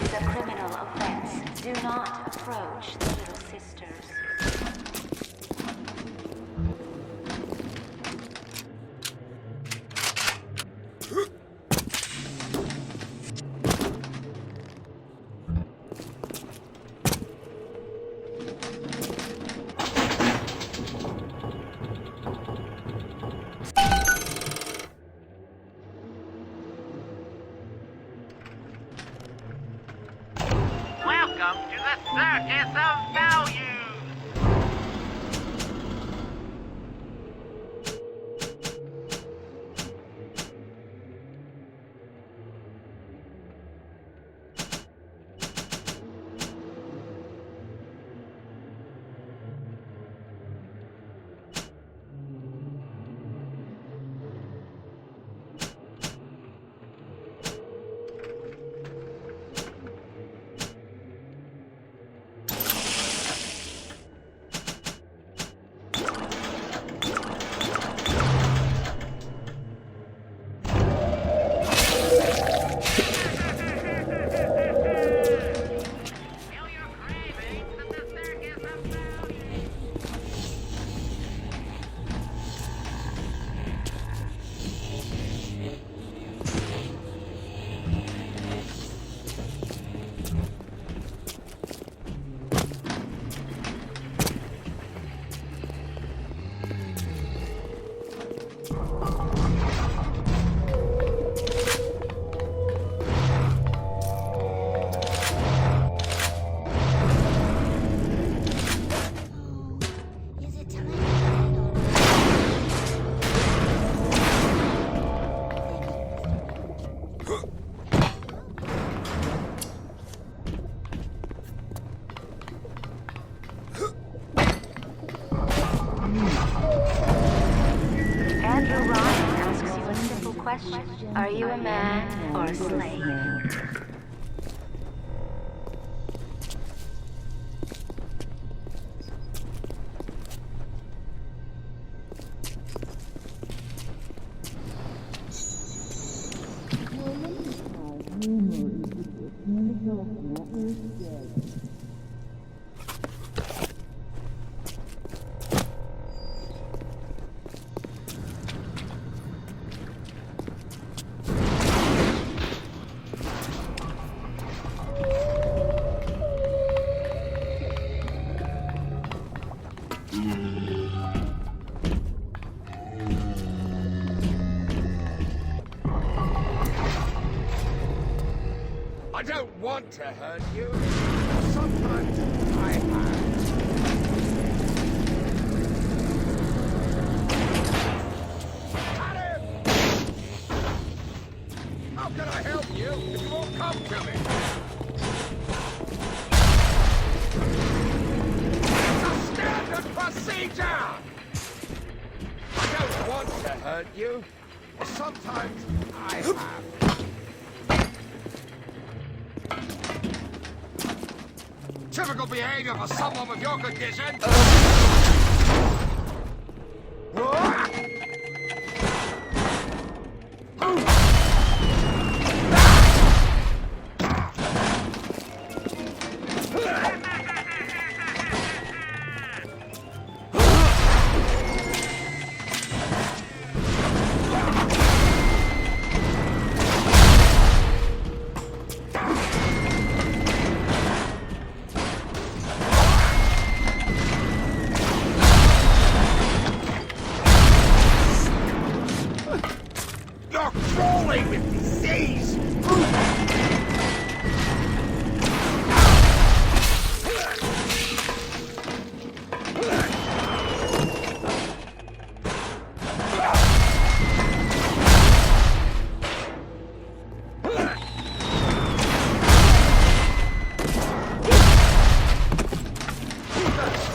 This is a criminal offense. Do not approach the Little Sisters. Welcome to the Circus of Value! Question. Are you a man or a slave? I don't want to hurt you. Sometimes I have. Got him! How can I help you if you won't come to me? It's a standard procedure! I don't want to hurt you. Sometimes I have. Typical behavior for someone with your condition. You're crawling with disease!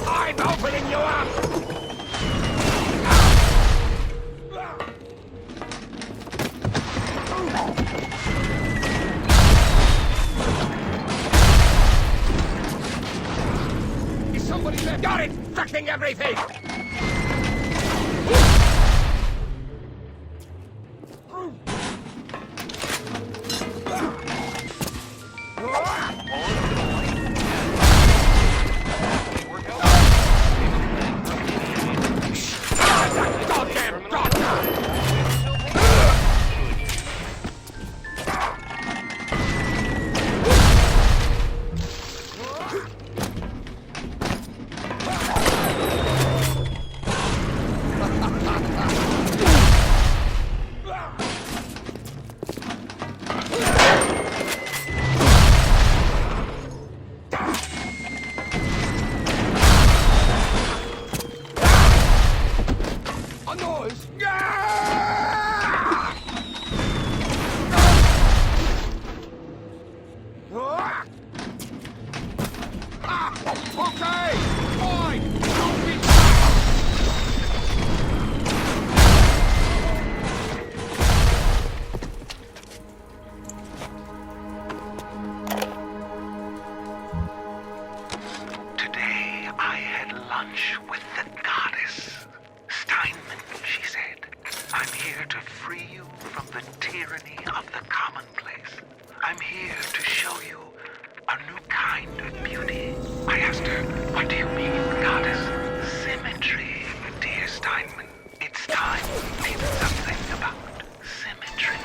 I'm opening you up! Somebody there. Got it! Fucking everything! Ah! Okay, fine. Don't be... Today I had lunch with the goddess. Steinman, she said. I'm here to free you from the tyranny of the commonplace. I'm here to show you a new kind of beauty. I asked her, what do you mean, goddess? Symmetry, dear Steinman. It's time we did something about symmetry.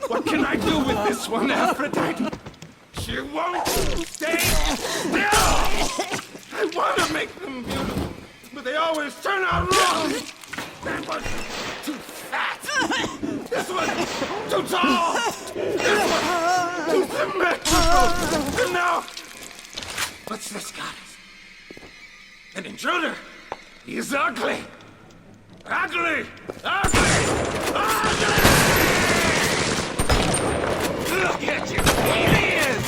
What can I do with this one, Aphrodite? She won't stay still! I want to make them beautiful, but they always turn out wrong! That was too fat! This one too tall! This one too symmetrical! And now... What's this, goddess? An intruder! He's ugly! Ugly! Ugly! Ugly! Look at you! Aliens!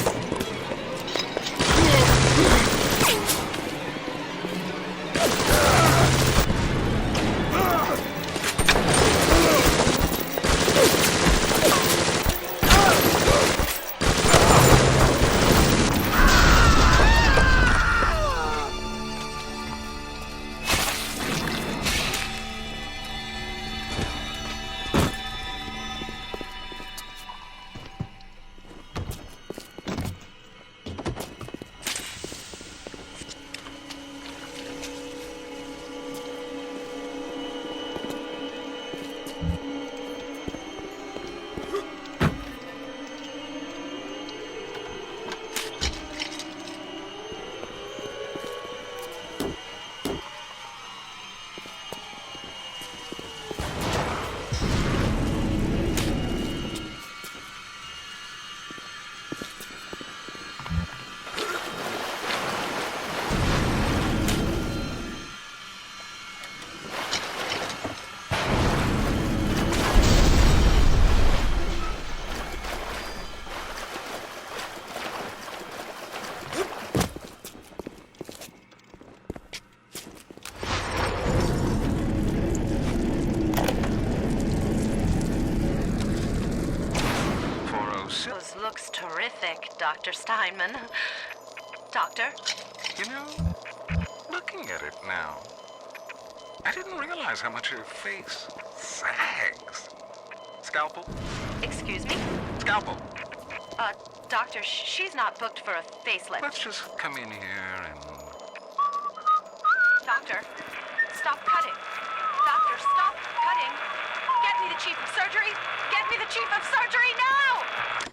silly. Looks terrific, Dr. Steinman. Doctor? You know, looking at it now, I didn't realize how much her face sags. Scalpel? Excuse me? Scalpel. Doctor, she's not booked for a facelift. Let's just come in here and... Doctor, stop cutting. Doctor, stop cutting. Get me the chief of surgery. Get me the chief of surgery now!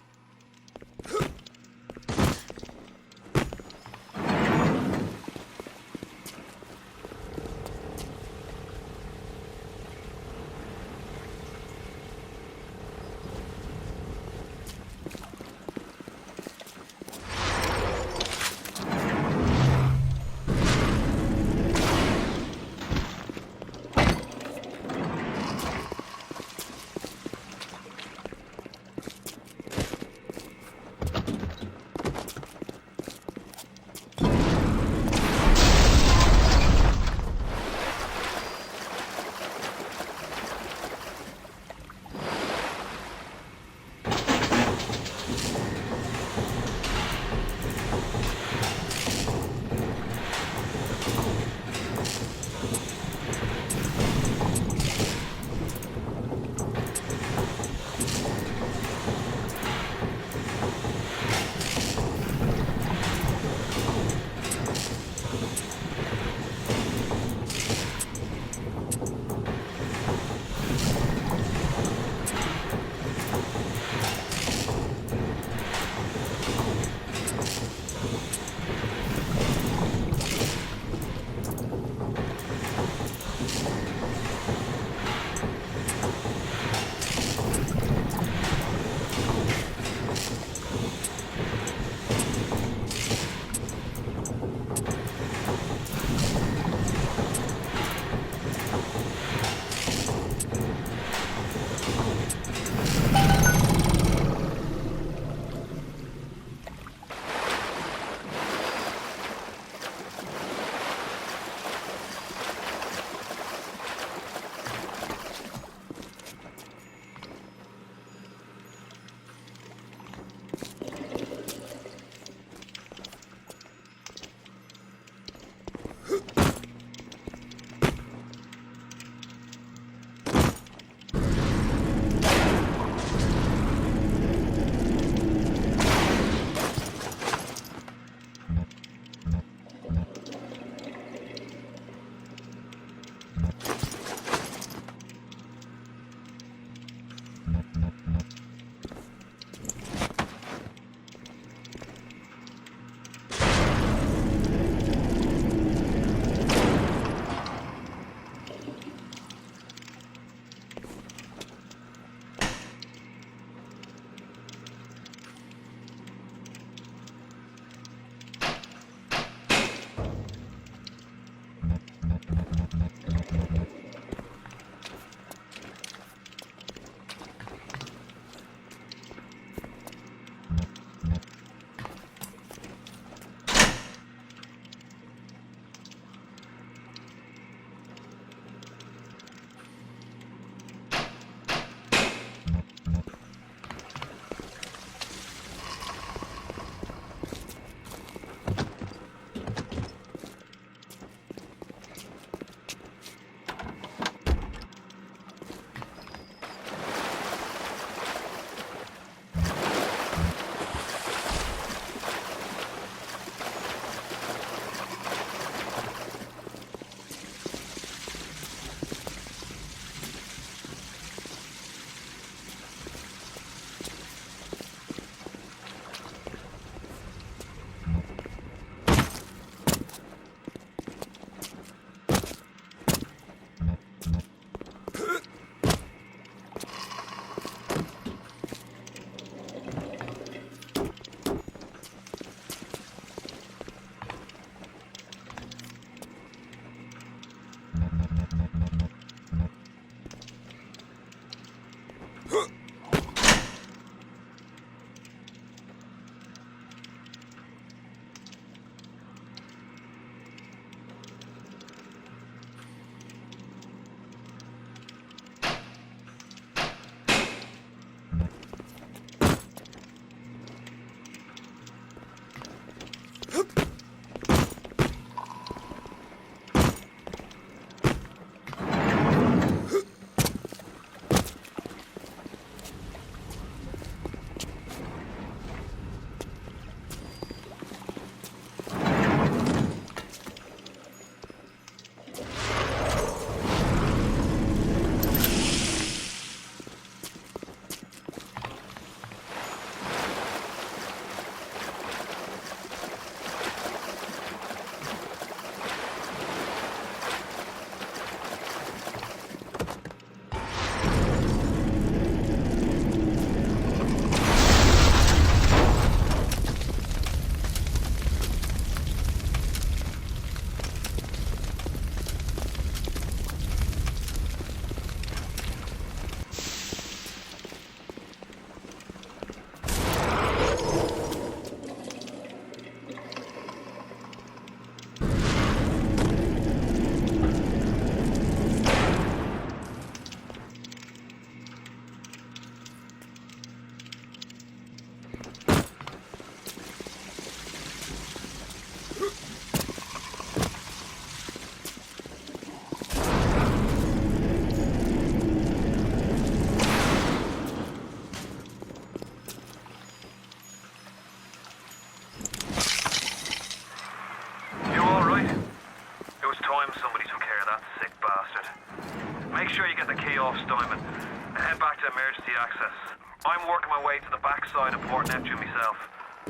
I'm working my way to the backside of Port Neptune myself.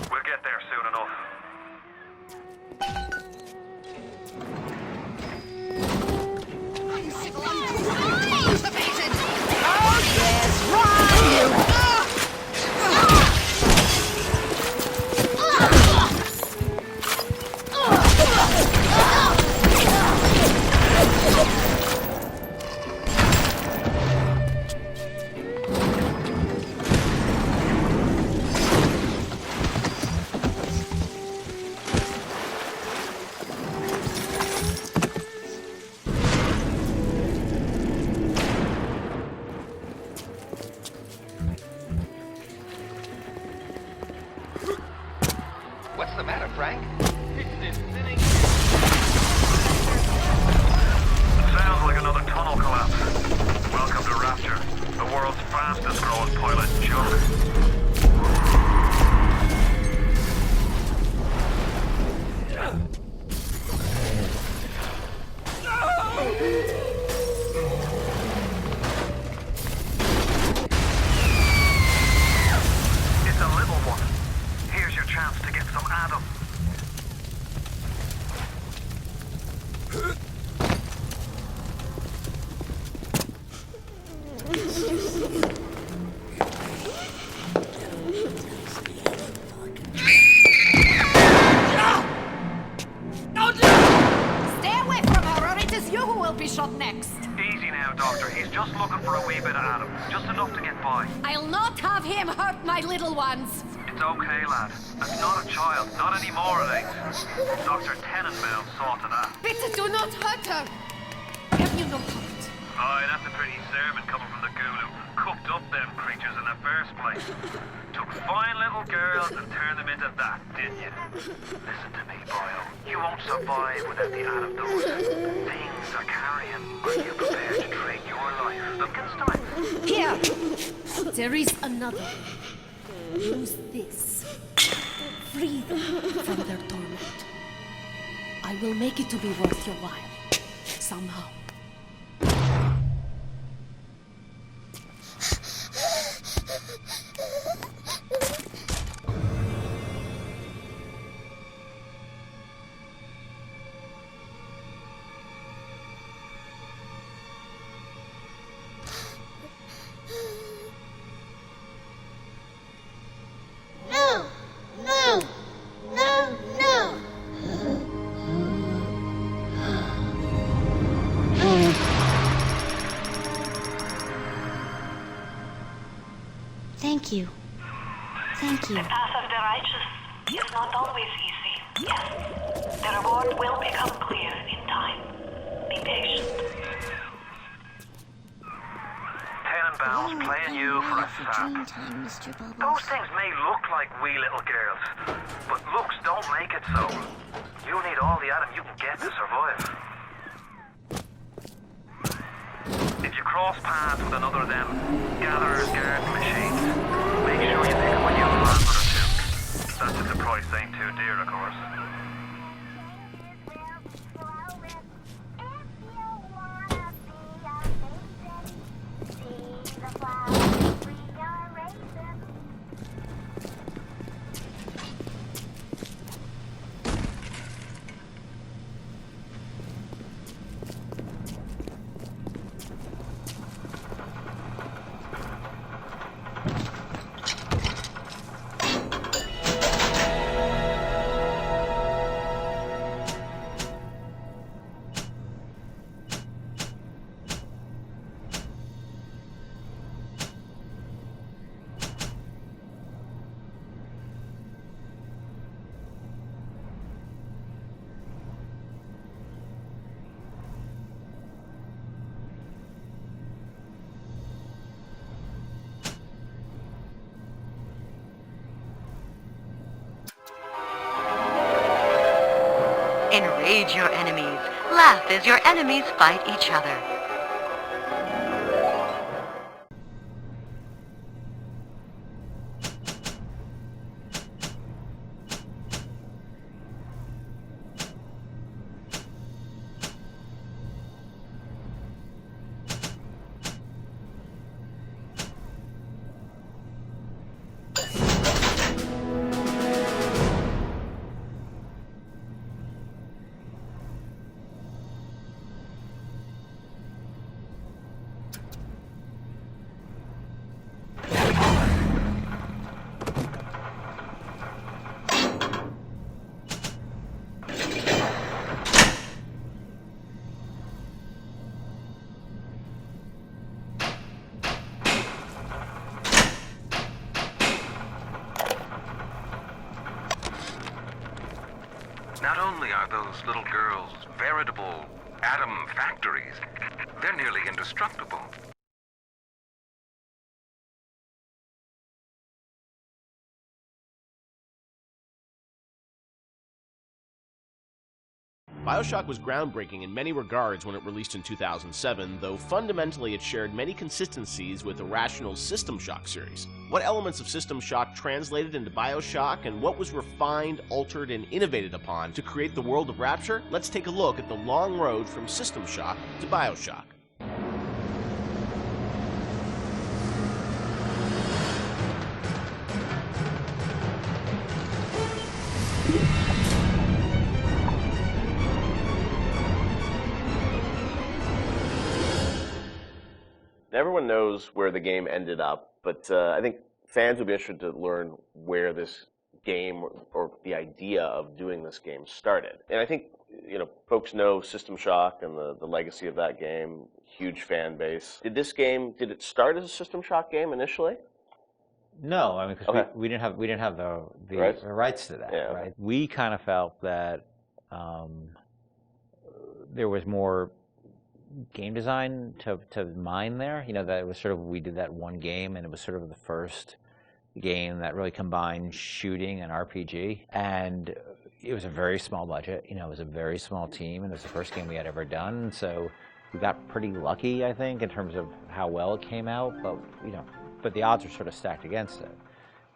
We'll get there soon enough. What's the matter, Frank? Sounds like another tunnel collapse. Welcome to Rapture, the world's fastest growing pilot junk. It's a little one. Here's your chance to get some Adam. Stay away from her, or it is you who will be shot next. Easy now, Doctor. He's just looking for a wee bit of Adam. Just enough to get by. I'll not have him hurt my little ones. It's okay, lad. That's not a child. Not anymore, it ain't. Dr. Tenenbaum saw to that. Bitte do not hurt her. Have you no heart? Aye, that's a pretty sermon coming from the ghoul who cooked up them creatures in the first place. Took fine little girls and turned them into that, didn't you? Listen to me, Boyle. You won't survive without the Adam those things are carrying. Are you prepared to trade your life? Look, it's time. Here! There is another. Use this. Free them from their torment. I will make it to be worth your while. Somehow. Thank you. Thank you. The path of the righteous is not always easy. Yes. The reward will become clear in time. Be patient. Tenenbaum's playing you for a sap. Mr. Bubbles. Those things may look like wee little girls, but looks don't make it so. You need all the Adam you can get to survive. If you cross paths with another of them gatherers garden machines, make sure you pick up a new plasma or two. That's if the price ain't too dear, of course. Enrage your enemies. Laugh as your enemies fight each other. Not only are those little girls veritable atom factories, they're nearly indestructible. BioShock was groundbreaking in many regards when it released in 2007, though fundamentally it shared many consistencies with Irrational's System Shock series. What elements of System Shock translated into BioShock, and what was refined, altered, and innovated upon to create the world of Rapture? Let's take a look at the long road from System Shock to BioShock. Everyone knows where the game ended up, but I think fans would be interested to learn where this game or the idea of doing this game started. And I think, folks know System Shock and the legacy of that game, huge fan base. Did it start as a System Shock game initially? No, I mean, because we didn't have the rights to that, Yeah. right? We kind of felt that there was more game design to mine there. That it was sort of, we did that one game, and it was sort of the first game that really combined shooting and RPG. And it was a very small budget. It was a very small team, and it was the first game we had ever done. So we got pretty lucky, I think, in terms of how well it came out. But the odds were sort of stacked against it.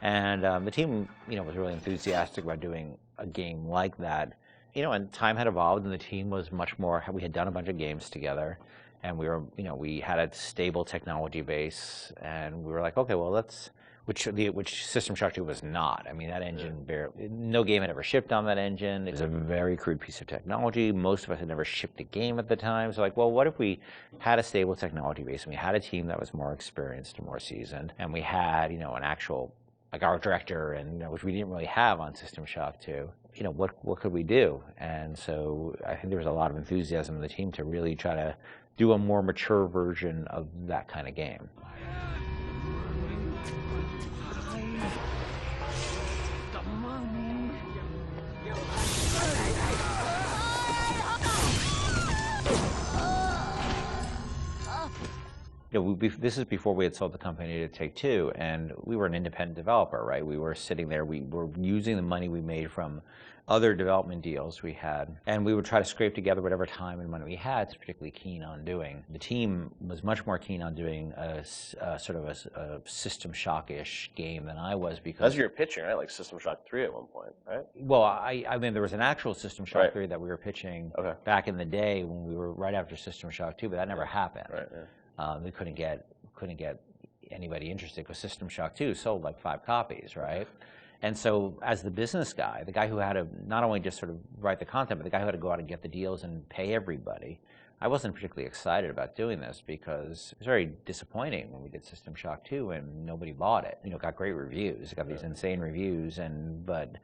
And the team, was really enthusiastic about doing a game like that. And time had evolved, and the team was much more. We had done a bunch of games together, and we had a stable technology base, and we were like, okay, well, which System Shock 2 was not. I mean, that engine no game had ever shipped on that engine. It was a very crude piece of technology. Most of us had never shipped a game at the time. So, what if we had a stable technology base, and we had a team that was more experienced and more seasoned, and we had, an actual, like, art director, and which we didn't really have on System Shock 2. What could we do? And so I think there was a lot of enthusiasm in the team to really try to do a more mature version of that kind of game. This is before we had sold the company to Take-Two, and we were an independent developer, right? We were sitting there, we were using the money we made from other development deals we had, and we would try to scrape together whatever time and money we had, particularly keen on doing. The team was much more keen on doing a sort of a System Shock-ish game than I was, because... As you were pitching, right? Like System Shock 3 at one point, right? Well, I mean, there was an actual System Shock 3 that we were pitching back in the day when we were right after System Shock 2, but that never happened. Right, yeah. We couldn't get anybody interested, because System Shock 2 sold like 5 copies, right? And so, as the business guy, the guy who had to not only just sort of write the content, but the guy who had to go out and get the deals and pay everybody, I wasn't particularly excited about doing this, because it was very disappointing when we did System Shock 2 and nobody bought it. It got great reviews, it got these insane reviews, but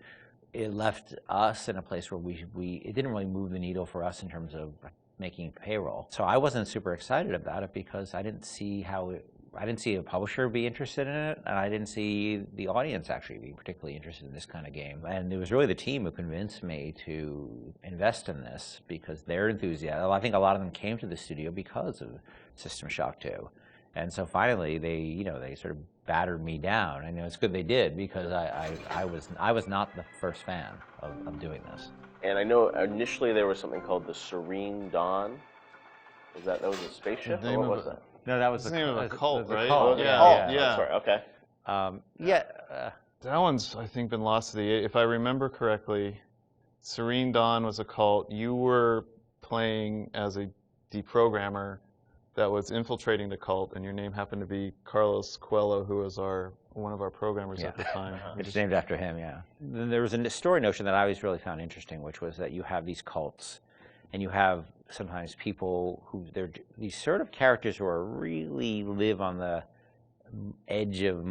it left us in a place where it didn't really move the needle for us in terms of making payroll. So I wasn't super excited about it, because I didn't see a publisher be interested in it, and I didn't see the audience actually being particularly interested in this kind of game. And it was really the team who convinced me to invest in this, because their enthusiasm. I think a lot of them came to the studio because of System Shock 2. And so finally they sort of battered me down. And it's good they did, because I was not the first fan of doing this. And I know initially there was something called the Serene Dawn. That was a spaceship? Or what was that? No, that was the name of a cult, right? Cult. Yeah. That's right. Okay. That one's, I think, been lost to the... If I remember correctly, Serene Dawn was a cult. You were playing as a deprogrammer that was infiltrating the cult, and your name happened to be Carlos Coelho, who was one of our programmers at the time. It's named after him, yeah. Then there was a story notion that I always really found interesting, which was that you have these cults, and you have sometimes people who, they're these sort of characters who are really live on the edge of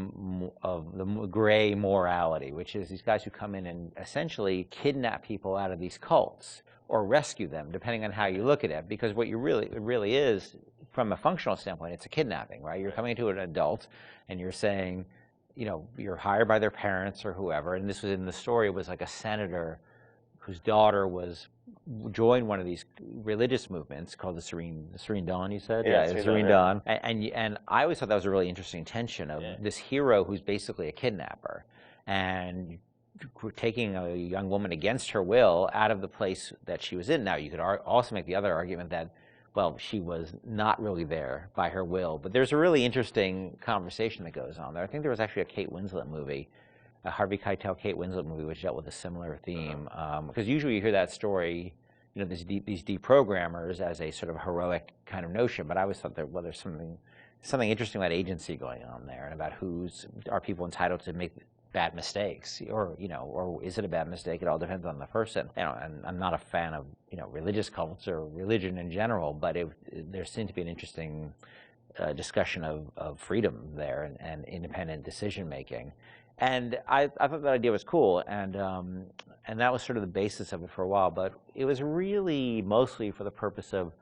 the gray morality, which is these guys who come in and essentially kidnap people out of these cults, or rescue them, depending on how you look at it. Because what it really is, from a functional standpoint, it's a kidnapping, right? You're coming to an adult, and you're saying, you're hired by their parents or whoever, and this was in the story, it was like a senator whose daughter joined one of these religious movements called the Serene Dawn. You said, Yeah, Serene Dawn. And I always thought that was a really interesting tension of this hero who's basically a kidnapper, and taking a young woman against her will out of the place that she was in. Now, you could also make the other argument that, well, she was not really there by her will. But there's a really interesting conversation that goes on there. I think there was actually a Kate Winslet movie, a Harvey Keitel Kate Winslet movie, which dealt with a similar theme. Because usually you hear that story, you know, these deprogrammers as a sort of heroic kind of notion. But I always thought that, well, there's something interesting about agency going on there, and about are people entitled to make bad mistakes, or is it a bad mistake? It all depends on the person. And I'm not a fan of religious cults or religion in general, but there seemed to be an interesting discussion of freedom there and independent decision making, and I thought that idea was cool, and that was sort of the basis of it for a while. But it was really mostly for the purpose of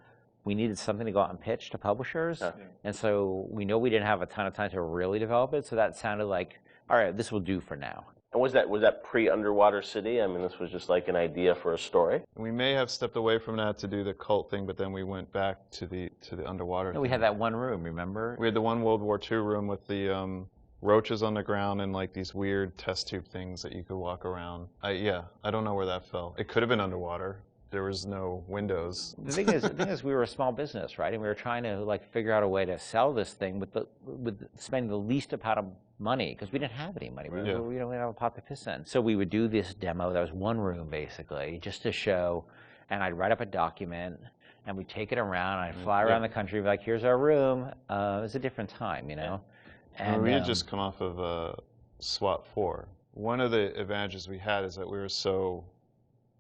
we needed something to go out and pitch to publishers, and so we know we didn't have a ton of time to really develop it, so that sounded like, all right, this will do for now. And was that pre-Underwater City? I mean, this was just like an idea for a story? We may have stepped away from that to do the cult thing, but then we went back to the underwater thing. We had that one room, remember? We had the one World War II room with the roaches on the ground and like these weird test tube things that you could walk around. I don't know where that fell. It could have been underwater. There was no windows. The thing is, we were a small business, right? And we were trying to like figure out a way to sell this thing with spending the least amount of money, because we didn't have any money. We don't have a pot to piss in. So we would do this demo. That was one room basically, just to show. And I'd write up a document, and we'd take it around. And I'd fly around the country, be like, "Here's our room." It was a different time, you know. And we had just come off of SWAT 4. One of the advantages we had is that we were so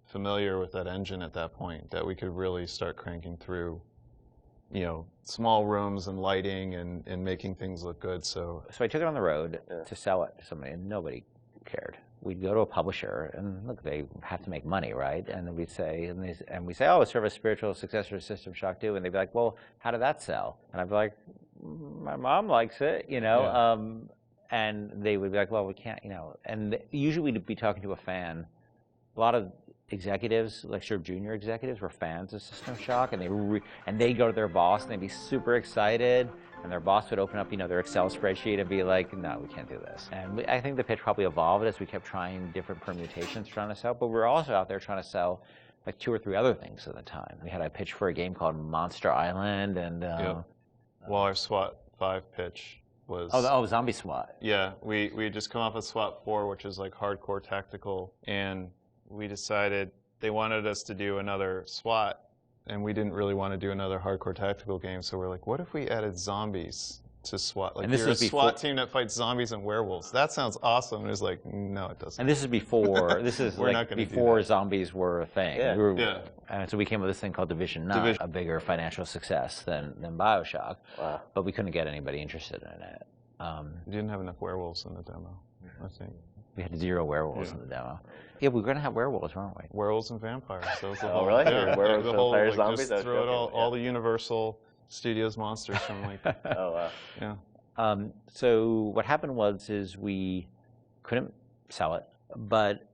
familiar with that engine at that point that we could really start cranking through, small rooms and lighting and making things look good. So I took it on the road to sell it to somebody, and nobody cared. We'd go to a publisher, and look, they have to make money, right? And then we'd say, we say, oh, it's sort of a spiritual successor to System Shock 2, and they'd be like, well, how did that sell? And I'd be like, my mom likes it, and they would be like, well, we can't, and usually we'd be talking to a fan. A lot of executives, like sort of junior executives, were fans of System Shock, and they'd go to their boss and they'd be super excited, and their boss would open up, their Excel spreadsheet and be like, no, we can't do this. And I think the pitch probably evolved as we kept trying different permutations trying to sell, but we were also out there trying to sell like 2 or 3 other things at the time. We had a pitch for a game called Monster Island, and well, our SWAT 5 pitch was Zombie SWAT. Yeah, we had just come off of SWAT 4, which is like hardcore tactical, and we decided they wanted us to do another SWAT, and we didn't really want to do another hardcore tactical game, so we're like, what if we added zombies to SWAT? Like, you're a SWAT team that fights zombies and werewolves. That sounds awesome. And it was like, no, it doesn't. And this is before, before zombies were a thing. Yeah. And so we came with this thing called Division 9, a bigger financial success than BioShock. Wow. But we couldn't get anybody interested in it. We didn't have enough werewolves in the demo, I think. We had 0 werewolves in the demo. Yeah, we were going to have werewolves, weren't we? Werewolves and vampires. So was the whole, really? Yeah, werewolves, vampires, zombies? Just throw it all the Universal Studios monsters from like... Oh, wow. Yeah. So what happened is we couldn't sell it, but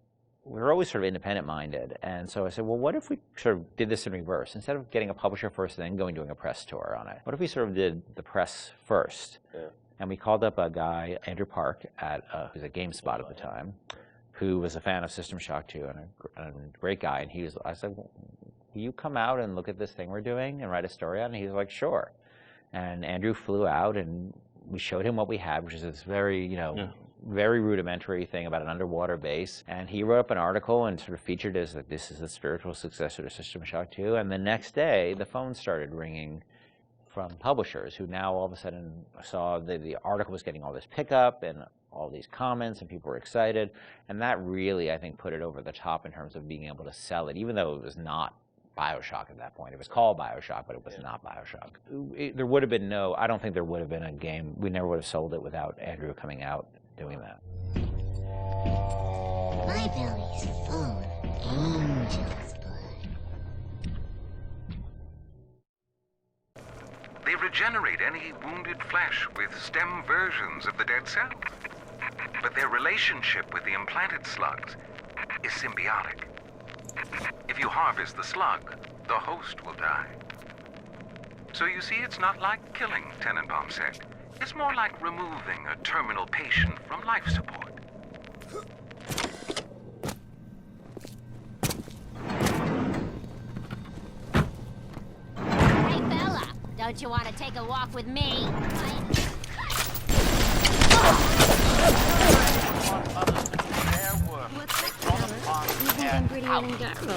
we were always sort of independent-minded. And so I said, well, what if we sort of did this in reverse? Instead of getting a publisher first and then doing a press tour on it, what if we sort of did the press first? Yeah. And we called up a guy, Andrew Park, who's at GameSpot at the time, who was a fan of System Shock 2 and a great guy. And I said, well, will you come out and look at this thing we're doing and write a story on it? And he was like, sure. And Andrew flew out, and we showed him what we had, which is this very, very rudimentary thing about an underwater base. And he wrote up an article and sort of featured as that this is the spiritual successor to System Shock 2. And the next day, the phone started ringing from publishers who now all of a sudden saw the article was getting all this pickup and all these comments, and people were excited. And that really, I think, put it over the top in terms of being able to sell it, even though it was not BioShock at that point. It was called BioShock, but it was not BioShock. There would have been I don't think there would have been a game. We never would have sold it without Andrew coming out doing that. My belly's full of angel's blood. They regenerate any wounded flesh with stem versions of the dead cell. But their relationship with the implanted slugs is symbiotic. If you harvest the slug, the host will die. So you see, it's not like killing, Tenenbaum said. It's more like removing a terminal patient from life support. Hey, Bella, don't you want to take a walk with me? I'm prettier than Garbo,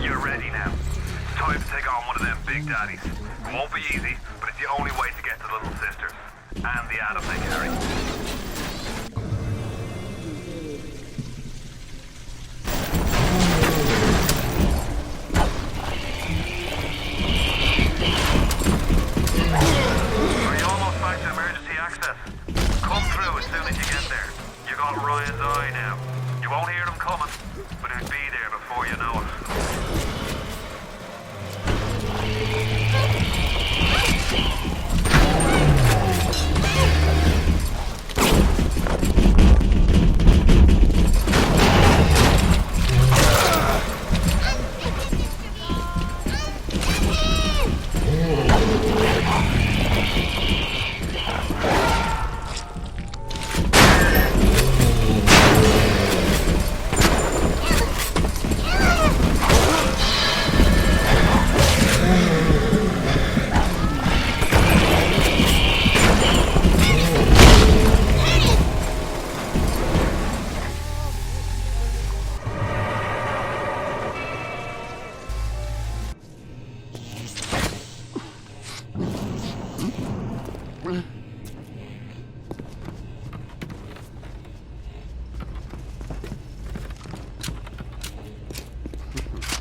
You're ready now. It's time to take on one of them big daddies. It won't be easy, but it's the only way to get to the little sisters. And the Adam they carry. Are you almost back to emergency access? Come through as soon as you get there. You got Ryan's eye now. You won't hear them coming, but it'll be there before you know it.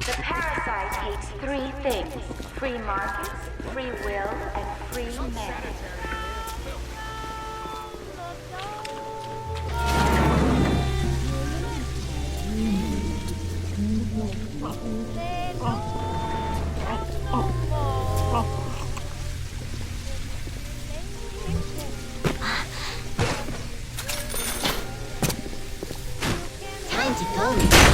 The parasite hates three things: free markets, free will, and free men. time to go.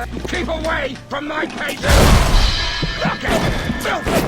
Keep away from my patient! Look at filthy!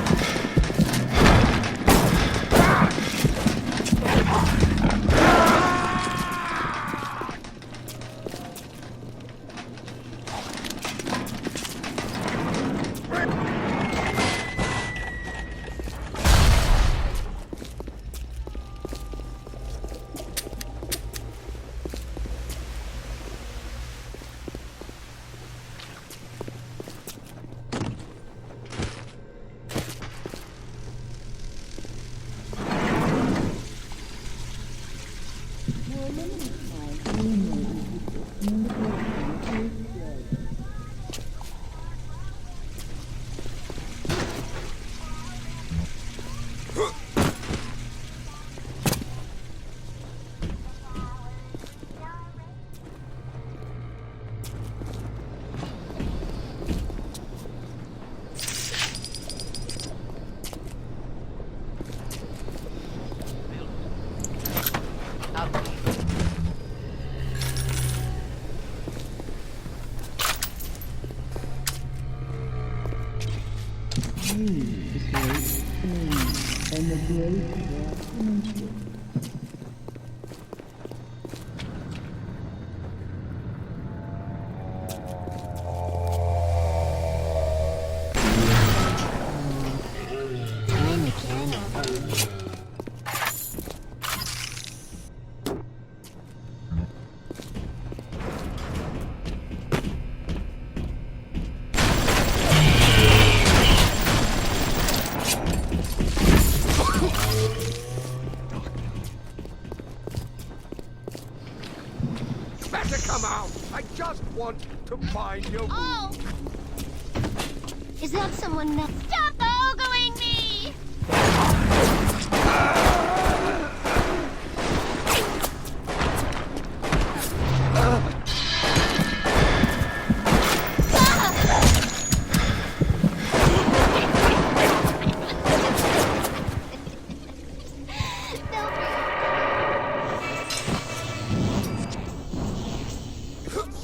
To find your Oh! Is that someone that... Stop ogling me!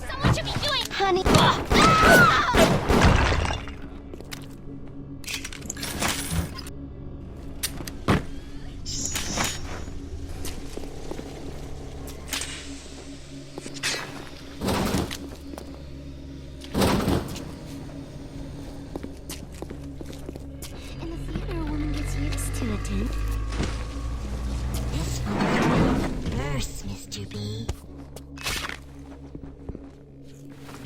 Someone should be doing... Honey... In the theater, a woman gets used to a tent. This one's worse, Mr. B.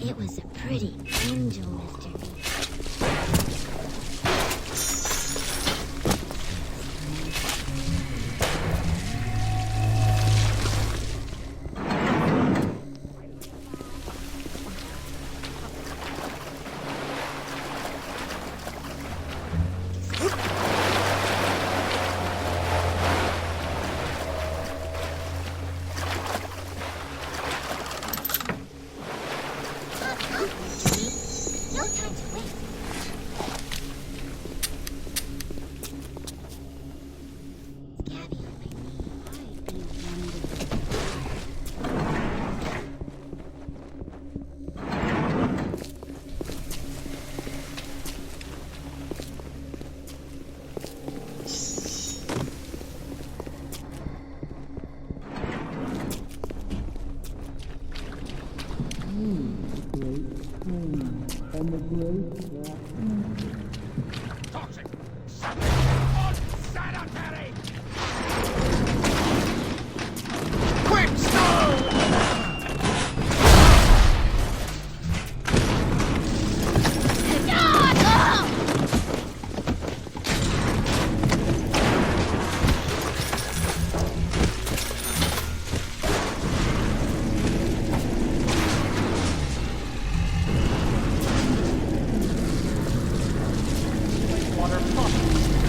It was a pretty angel, Mr. B. No time to wait. Gabby, I mean, I'd be Toxic! Unsanitary! Quick, stone! water pump.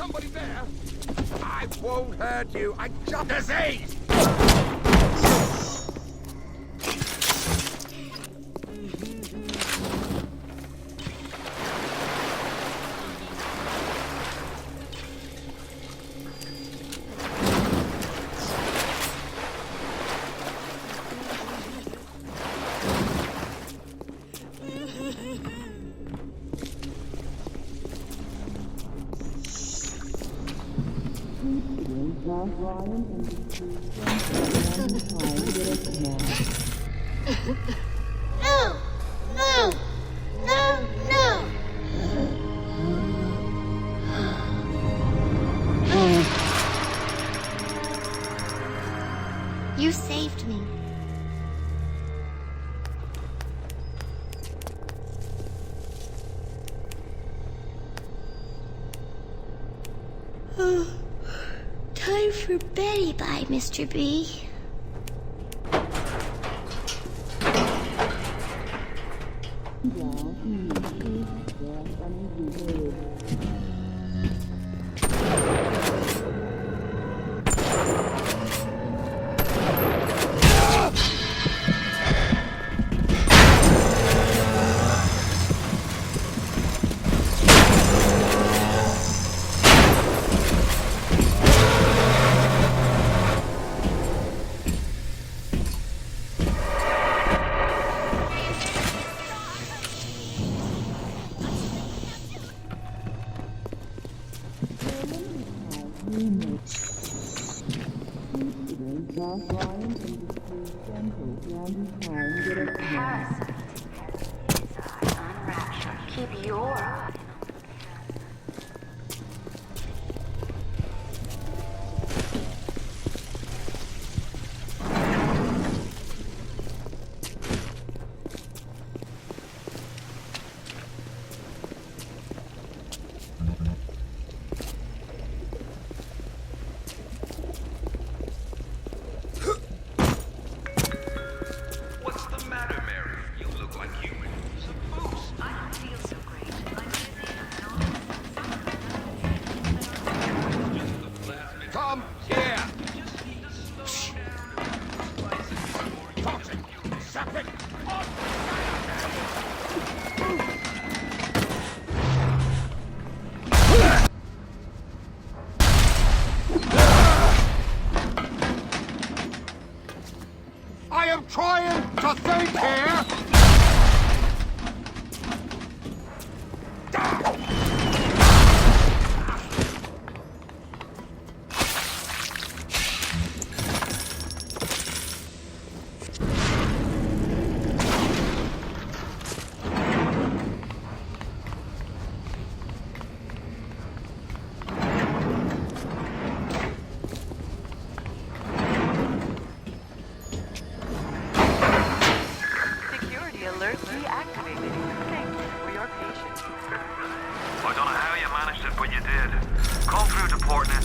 somebody there? I won't hurt you. I just... Disease! No! No! No! No! You saved me. Time for Betty Bye, Mr. B. Keep your eye. What's the matter, Mary? You look like you would use a boost. I don't feel so great. I'm busy. Come here! Toxic! Zap it! I am trying to think here! Security alert deactivated. Thank you for your patience. I don't know how you managed it, but you did. Come through to port and